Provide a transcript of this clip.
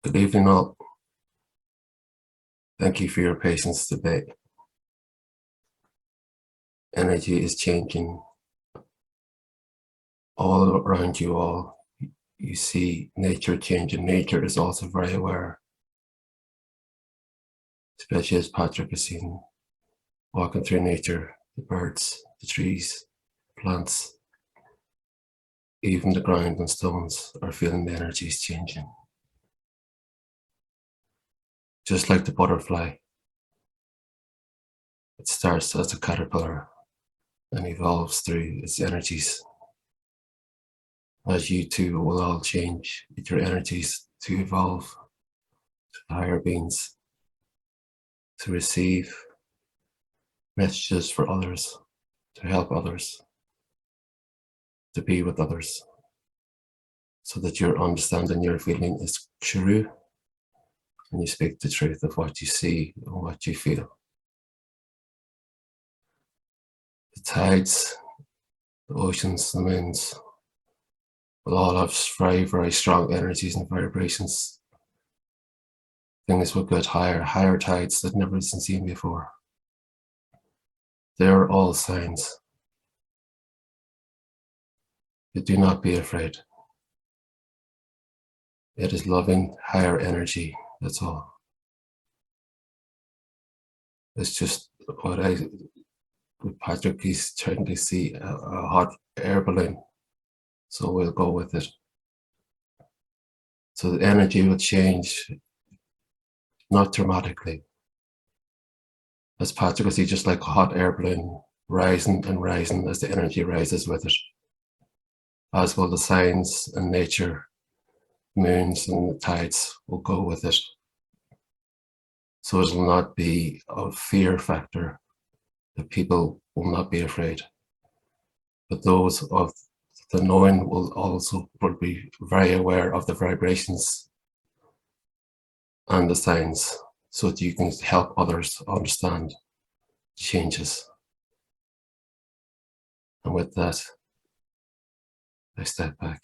Good evening all. Thank you for your patience today. Energy is changing all around you all. You see nature changing. Nature is also very aware, especially as Patrick has seen walking through nature, the birds, the trees, plants, even the ground and stones are feeling the energies changing. Just like the butterfly, it starts as a caterpillar and evolves through its energies. As you too will all change with your energies to evolve to higher beings, to receive messages for others, to help others, to be with others, so that your understanding, your feeling is true, and you speak the truth of what you see and what you feel. The tides, the oceans, the moons will all have very, very strong energies and vibrations. Things will get higher tides that never been seen before. They are all signs. But do not be afraid. It is loving, higher energy, that's all. It's just what Patrick is trying to see, a hot air balloon. So we'll go with it. So the energy will change, not dramatically. As Patrick will see, just like a hot air balloon, rising and rising as the energy rises with it. As will the signs and nature, moons and the tides will go with it. So it will not be a fear factor. The people will not be afraid. But those of the knowing will be very aware of the vibrations and the signs, so that you can help others understand changes. And with that, I step back.